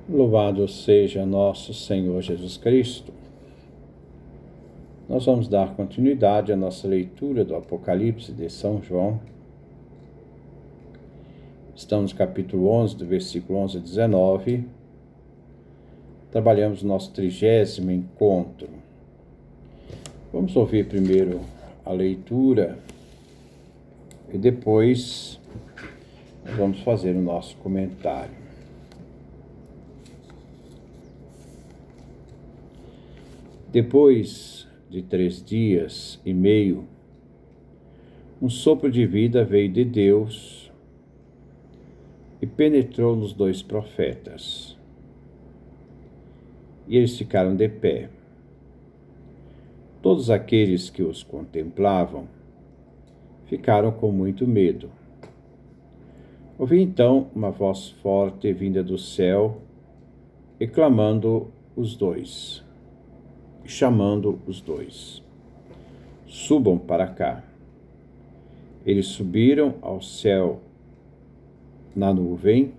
Louvado seja nosso Senhor Jesus Cristo. Nós vamos dar continuidade à nossa leitura do Apocalipse de São João. Estamos no capítulo 11, do versículo 11 a 19. Trabalhamos o nosso 30º encontro. Vamos ouvir primeiro a leitura e depois nós vamos fazer o nosso comentário. Depois de 3 dias e meio, um sopro de vida veio de Deus e penetrou nos 2 profetas. E eles ficaram de pé. Todos aqueles que os contemplavam ficaram com muito medo. Ouvi então uma voz forte vinda do céu, exclamando os 2. Chamando os 2. Subam para cá. Eles subiram ao céu na nuvem,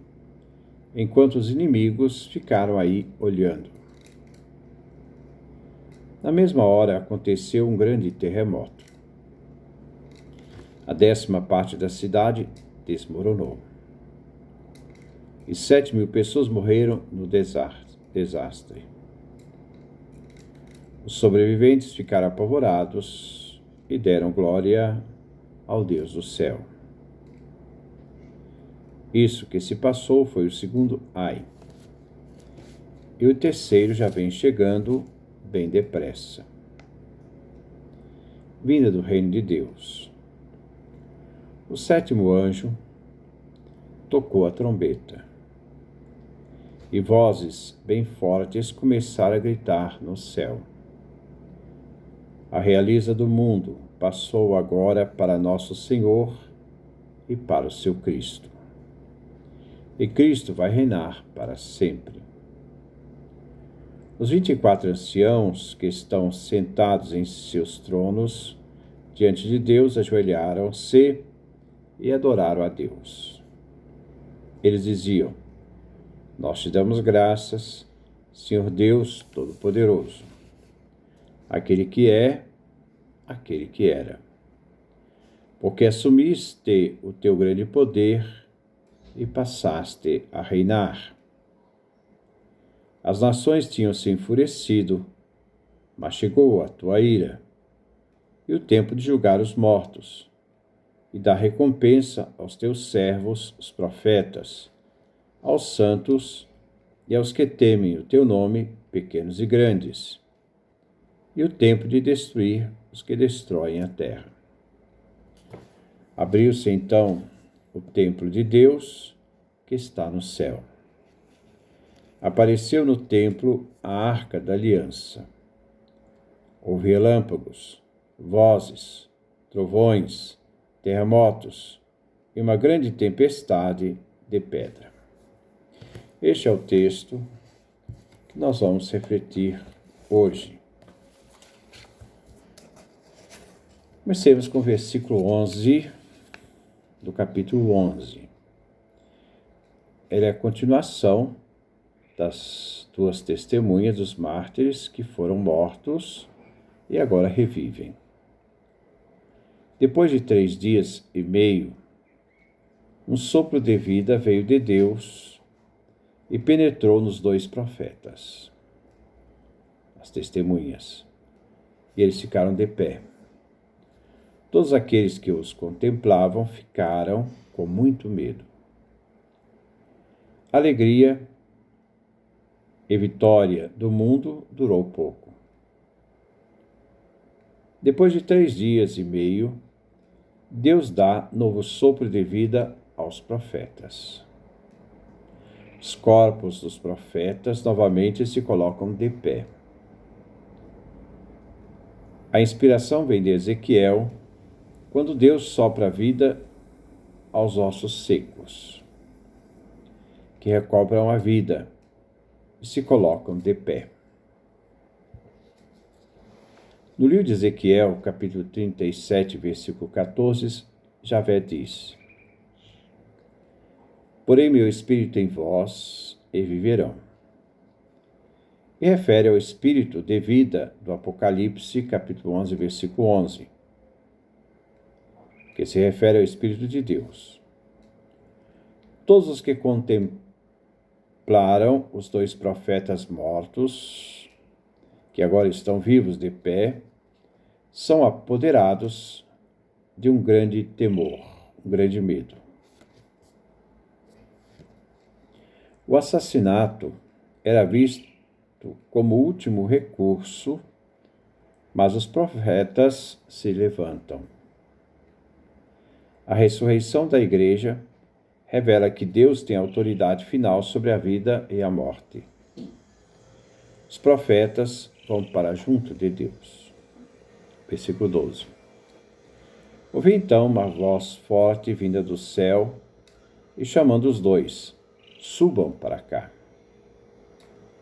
enquanto os inimigos ficaram aí olhando. Na mesma hora aconteceu um grande terremoto. A 10ª parte da cidade desmoronou. E 7.000 pessoas morreram no desastre. Os sobreviventes ficaram apavorados e deram glória ao Deus do céu. Isso que se passou foi o segundo ai. E o terceiro já vem chegando bem depressa. Vinda do reino de Deus. O 7º anjo tocou a trombeta. E vozes bem fortes começaram a gritar no céu. A realeza do mundo passou agora para nosso Senhor e para o seu Cristo. E Cristo vai reinar para sempre. Os 24 anciãos que estão sentados em seus tronos, diante de Deus, ajoelharam-se e adoraram a Deus. Eles diziam: Nós te damos graças, Senhor Deus Todo-Poderoso, aquele que é, aquele que era. Porque assumiste o teu grande poder e passaste a reinar. As nações tinham se enfurecido, mas chegou a tua ira, e o tempo de julgar os mortos, e dar recompensa aos teus servos, os profetas, aos santos e aos que temem o teu nome, pequenos e grandes, e o tempo de destruir os que destroem a terra. Abriu-se então o templo de Deus, que está no céu. Apareceu no templo a arca da aliança. Houve relâmpagos, vozes, trovões, terremotos e uma grande tempestade de pedra. Este é o texto que nós vamos refletir hoje. Comecemos com o versículo 11 do capítulo 11. Ele é a continuação das 2 testemunhas dos mártires que foram mortos e agora revivem. Depois de 3 dias e meio, um sopro de vida veio de Deus e penetrou nos 2 profetas, as testemunhas, e eles ficaram de pé. Todos aqueles que os contemplavam ficaram com muito medo. A alegria e vitória do mundo durou pouco. Depois de 3 dias e meio, Deus dá novo sopro de vida aos profetas. Os corpos dos profetas novamente se colocam de pé. A inspiração vem de Ezequiel, quando Deus sopra a vida aos ossos secos, que recobram a vida e se colocam de pé. No livro de Ezequiel, capítulo 37, versículo 14, Javé diz: Porém meu espírito em vós e viverão. e refere ao espírito de vida do Apocalipse, capítulo 11, versículo 11, que se refere ao Espírito de Deus. Todos os que contemplaram os dois profetas mortos, que agora estão vivos de pé, são apoderados de um grande temor, um grande medo. O assassinato era visto como último recurso, mas os profetas se levantam. A ressurreição da igreja revela que Deus tem autoridade final sobre a vida e a morte. Os profetas vão para junto de Deus. Versículo 12. Ouvi então uma voz forte vinda do céu e chamando os dois: subam para cá.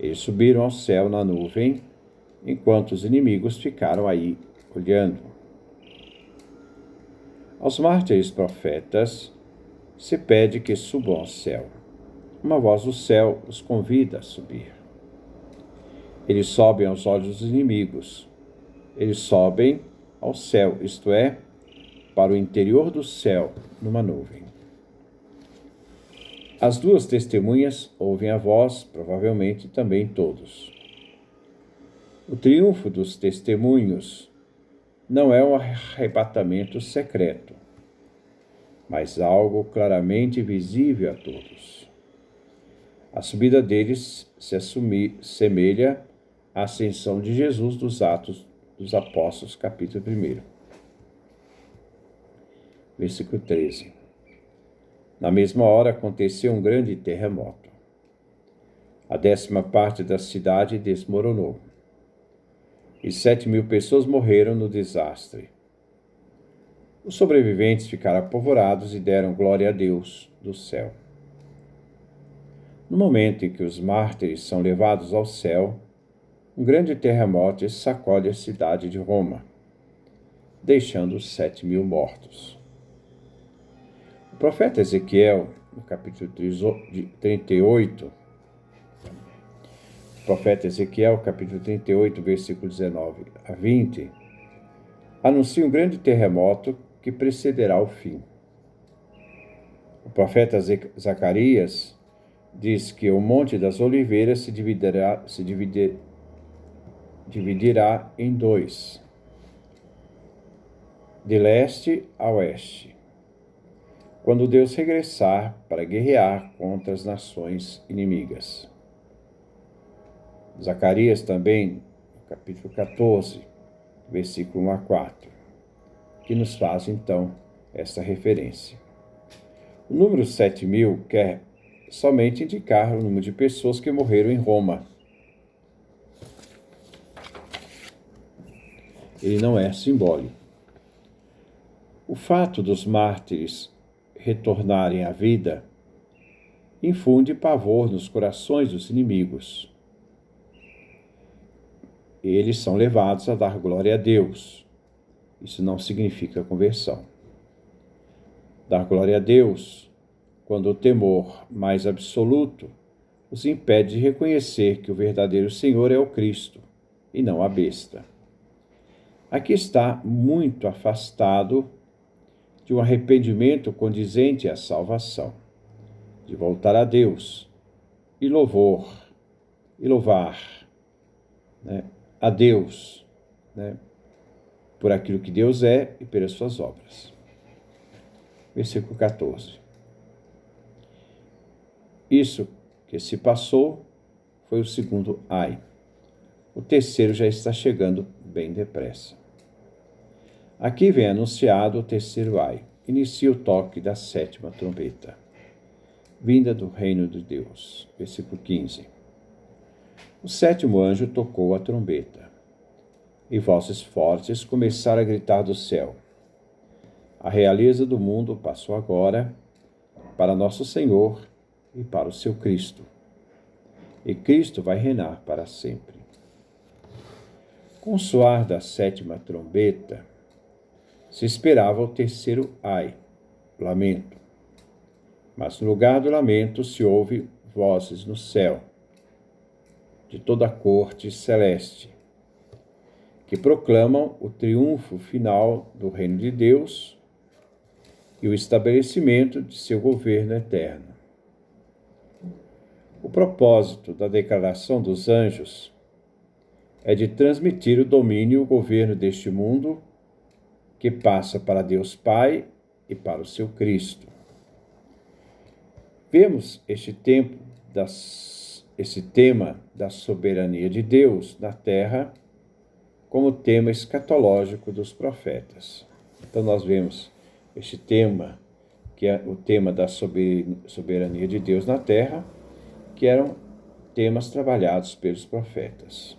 Eles subiram ao céu na nuvem, enquanto os inimigos ficaram aí olhando. Aos mártires profetas se pede que subam ao céu. Uma voz do céu os convida a subir. Eles sobem aos olhos dos inimigos. Eles sobem ao céu, isto é, para o interior do céu, numa nuvem. As duas testemunhas ouvem a voz, provavelmente também todos. O triunfo dos testemunhos não é um arrebatamento secreto, mas algo claramente visível a todos. A subida deles se assemelha à ascensão de Jesus dos Atos dos Apóstolos, capítulo 1. Versículo 13. Na mesma hora aconteceu um grande terremoto. A 10ª parte da cidade desmoronou. E 7.000 pessoas morreram no desastre. Os sobreviventes ficaram apavorados e deram glória a Deus do céu. No momento em que os mártires são levados ao céu, um grande terremoto sacode a cidade de Roma, deixando 7.000 mortos. O profeta Ezequiel, no capítulo 38, capítulo 38, versículo 19 a 20, anuncia um grande terremoto que precederá o fim. O profeta Zacarias diz que o Monte das Oliveiras se dividirá em dois, de leste a oeste, quando Deus regressar para guerrear contra as nações inimigas. Zacarias também, no capítulo 14, versículo 1 a 4, que nos faz, então, essa referência. O número 7.000 quer somente indicar o número de pessoas que morreram em Roma. Ele não é simbólico. O fato dos mártires retornarem à vida infunde pavor nos corações dos inimigos. Eles são levados a dar glória a Deus. Isso não significa conversão. Dar glória a Deus, quando o temor mais absoluto os impede de reconhecer que o verdadeiro Senhor é o Cristo e não a besta. Aqui está muito afastado de um arrependimento condizente à salvação, de voltar a Deus e louvar a Deus, por aquilo que Deus é e pelas suas obras. Versículo 14. Isso que se passou foi o segundo ai. O terceiro já está chegando bem depressa. Aqui vem anunciado o terceiro ai. Inicia o toque da 7ª trombeta. Vinda do reino de Deus. Versículo 15. O 7º anjo tocou a trombeta, e vozes fortes começaram a gritar do céu. A realeza do mundo passou agora para nosso Senhor e para o seu Cristo. E Cristo vai reinar para sempre. Com o soar da 7ª trombeta, se esperava o terceiro ai, lamento. Mas no lugar do lamento se ouve vozes no céu. de toda a corte celeste, que proclamam o triunfo final do reino de Deus e o estabelecimento de seu governo eterno. O propósito da declaração dos anjos é de transmitir o domínio e o governo deste mundo, que passa para Deus Pai e para o seu Cristo. Vemos este tema da soberania de Deus na terra como tema escatológico dos profetas. Então nós vemos este tema, que é o tema da soberania de Deus na terra, que eram temas trabalhados pelos profetas.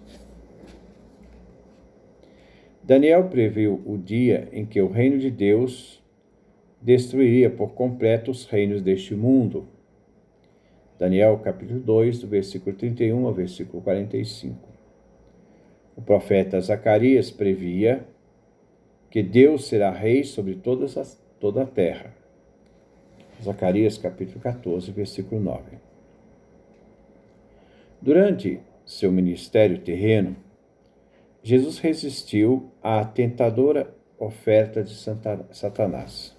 Daniel previu o dia em que o reino de Deus destruiria por completo os reinos deste mundo. Daniel capítulo 2, do versículo 31 ao versículo 45. O profeta Zacarias previa que Deus será rei sobre toda a terra. Zacarias capítulo 14, versículo 9. Durante seu ministério terreno, Jesus resistiu à tentadora oferta de Satanás,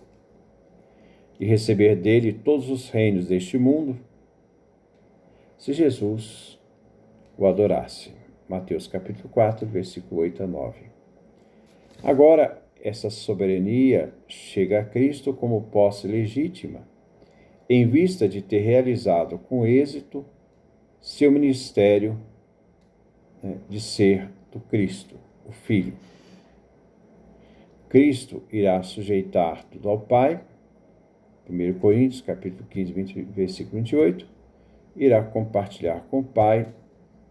de receber dele todos os reinos deste mundo, se Jesus o adorasse. Mateus capítulo 4, versículo 8 a 9. Agora, essa soberania chega a Cristo como posse legítima, em vista de ter realizado com êxito seu ministério de ser do Cristo, o Filho. Cristo irá sujeitar tudo ao Pai, 1 Coríntios, capítulo 15, versículo 28, irá compartilhar com o Pai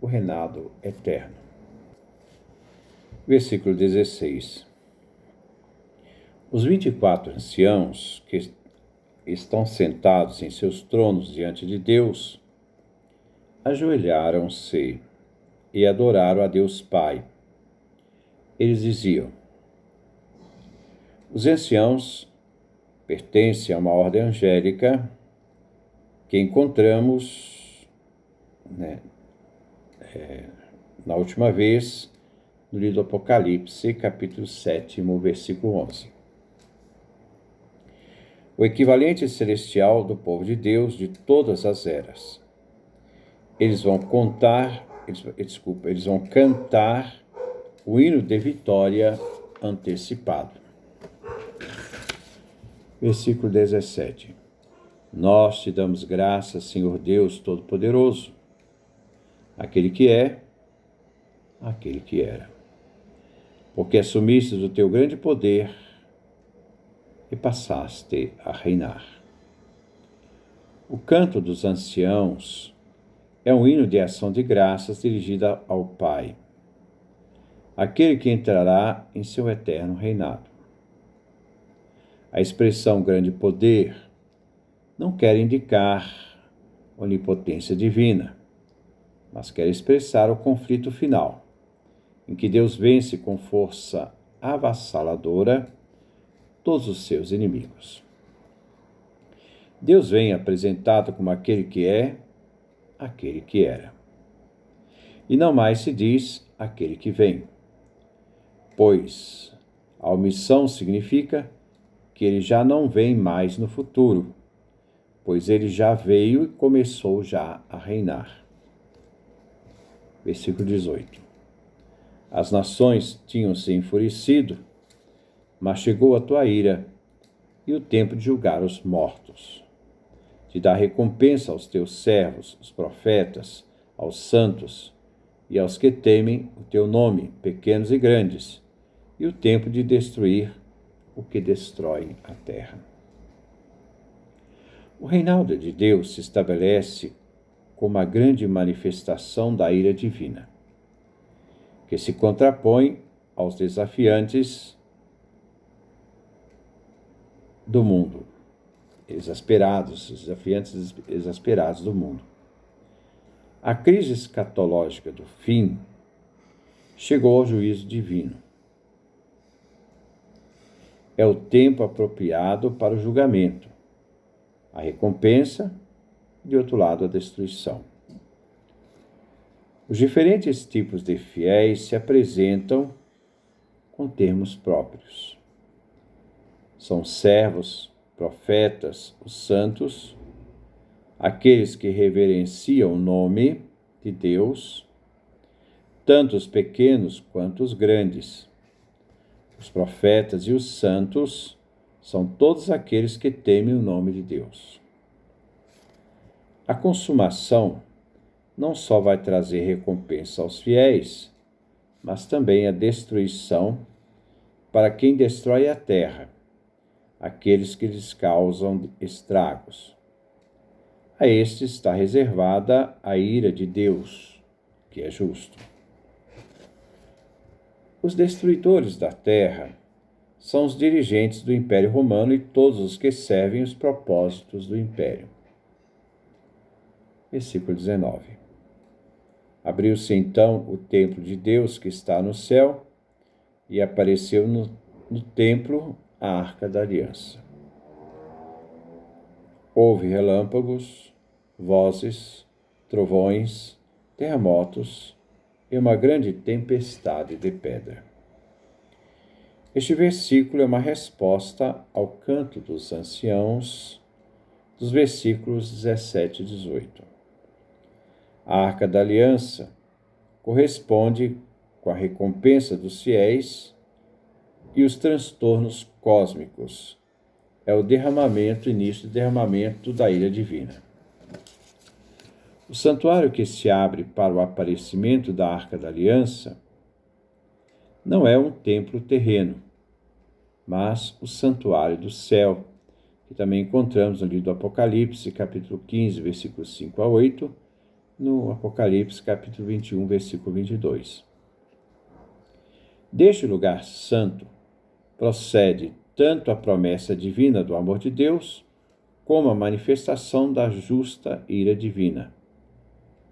o reinado eterno. Versículo 16. Os 24 anciãos que estão sentados em seus tronos diante de Deus, ajoelharam-se e adoraram a Deus Pai. Eles diziam: os anciãos pertencem a uma ordem angélica que encontramos na última vez no livro do Apocalipse, capítulo 7, versículo 11. O equivalente celestial do povo de Deus de todas as eras. Eles vão cantar o hino de vitória antecipado. Versículo 17. Nós te damos graças, Senhor Deus Todo-Poderoso, aquele que é, aquele que era, porque assumiste o teu grande poder e passaste a reinar. O canto dos anciãos é um hino de ação de graças dirigida ao Pai, aquele que entrará em seu eterno reinado. A expressão grande poder não quer indicar onipotência divina, mas quer expressar o conflito final, em que Deus vence com força avassaladora todos os seus inimigos. Deus vem apresentado como aquele que é, aquele que era. E não mais se diz aquele que vem, pois a omissão significa que ele já não vem mais no futuro, pois ele já veio e começou já a reinar. Versículo 18. As nações tinham se enfurecido, mas chegou a tua ira e o tempo de julgar os mortos, de dar recompensa aos teus servos, os profetas, aos santos e aos que temem o teu nome, pequenos e grandes, e o tempo de destruir o que destrói a terra. O reinado de Deus se estabelece como a grande manifestação da ira divina, que se contrapõe aos desafiantes do mundo, os desafiantes exasperados do mundo. A crise escatológica do fim chegou ao juízo divino. É o tempo apropriado para o julgamento, a recompensa, de outro lado, a destruição. Os diferentes tipos de fiéis se apresentam com termos próprios. São servos, profetas, os santos, aqueles que reverenciam o nome de Deus, tanto os pequenos quanto os grandes. Os profetas e os santos são todos aqueles que temem o nome de Deus. A consumação não só vai trazer recompensa aos fiéis, mas também a destruição para quem destrói a terra, aqueles que lhes causam estragos. A estes está reservada a ira de Deus, que é justo. Os destruidores da terra são os dirigentes do Império Romano e todos os que servem os propósitos do Império. Versículo 19. Abriu-se então o templo de Deus que está no céu, e apareceu no templo a Arca da Aliança. Houve relâmpagos, vozes, trovões, terremotos e uma grande tempestade de pedra. Este versículo é uma resposta ao canto dos anciãos, dos versículos 17 e 18. A Arca da Aliança corresponde com a recompensa dos fiéis e os transtornos cósmicos. É o início do derramamento da ira divina. O santuário que se abre para o aparecimento da Arca da Aliança não é um templo terreno, mas o santuário do céu, que também encontramos no livro do Apocalipse, capítulo 15, versículos 5 a 8, no Apocalipse, capítulo 21, versículo 22. Deste lugar santo procede tanto a promessa divina do amor de Deus, como a manifestação da justa ira divina.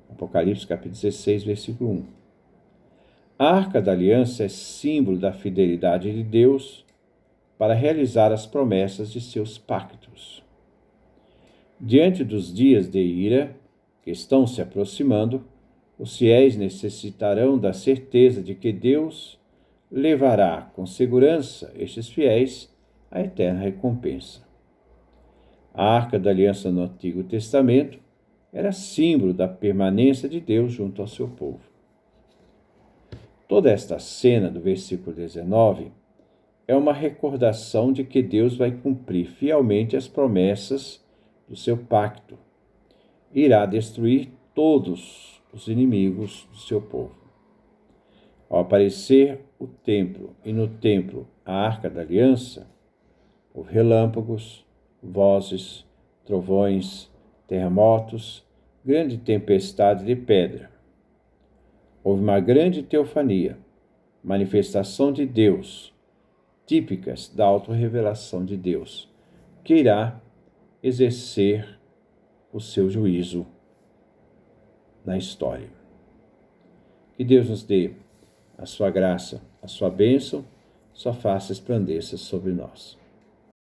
Apocalipse, capítulo 16, versículo 1. A Arca da Aliança é símbolo da fidelidade de Deus para realizar as promessas de seus pactos. Diante dos dias de ira que estão se aproximando, os fiéis necessitarão da certeza de que Deus levará com segurança estes fiéis à eterna recompensa. A Arca da Aliança no Antigo Testamento era símbolo da permanência de Deus junto ao seu povo. Toda esta cena do versículo 19 é uma recordação de que Deus vai cumprir fielmente as promessas do seu pacto e irá destruir todos os inimigos do seu povo. Ao aparecer o templo e no templo a Arca da Aliança, houve relâmpagos, vozes, trovões, terremotos, grande tempestade de pedra. Houve uma grande teofania, manifestação de Deus, típicas da autorrevelação de Deus, que irá exercer o seu juízo na história. Que Deus nos dê a sua graça, a sua bênção, sua face resplandeça sobre nós.